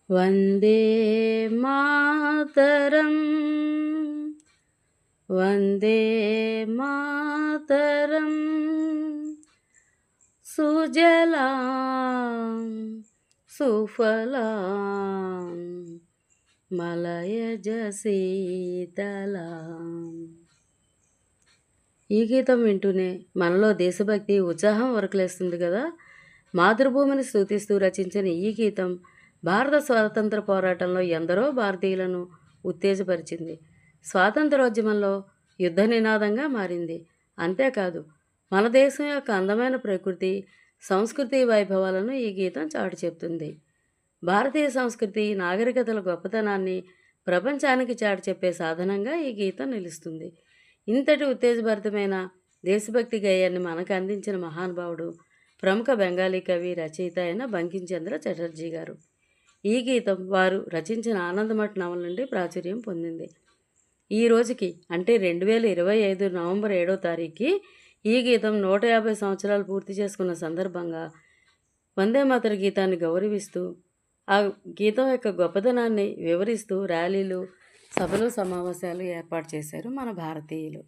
వందే మాతరం వందే మాతరం సుజలాం సుఫలాం మలయజ శీతలాం. ఈ గీతం వింటూనే మనలో దేశభక్తి ఉత్సాహం వరకలేస్తుంది కదా. మాతృభూమిని స్తుతిస్తూ రచించిన ఈ గీతం భారత స్వాతంత్ర పోరాటంలో ఎందరో భారతీయులను ఉత్తేజపరిచింది. స్వాతంత్రోద్యమంలో యుద్ధ నినాదంగా మారింది. అంతేకాదు, మన దేశం యొక్క అందమైన ప్రకృతి, సంస్కృతి వైభవాలను ఈ గీతం చాటి చెప్తుంది. భారతీయ సంస్కృతి, నాగరికతల గొప్పతనాన్ని ప్రపంచానికి చాటి చెప్పే సాధనంగా ఈ గీతం నిలుస్తుంది. ఇంతటి ఉత్తేజభరితమైన దేశభక్తి గేయాన్ని మనకు అందించిన మహానుభావుడు ప్రముఖ బెంగాలీ కవి, రచయిత అయిన బంకించంద్ర చటర్జీ గారు. ఈ గీతం వారు రచించిన ఆనందమఠ్ నవల నుండి ప్రాచుర్యం పొందింది. ఈ రోజుకి అంటే 2025 నవంబర్ 7వ తారీఖుకి ఈ గీతం 150 సంవత్సరాలు పూర్తి చేసుకున్న సందర్భంగా వందే మాతర గీతాన్ని గౌరవిస్తూ, ఆ గీతం యొక్క గొప్పతనాన్ని వివరిస్తూ ర్యాలీలు, సభలు, సమావేశాలు ఏర్పాటు చేశారు మన భారతీయులు.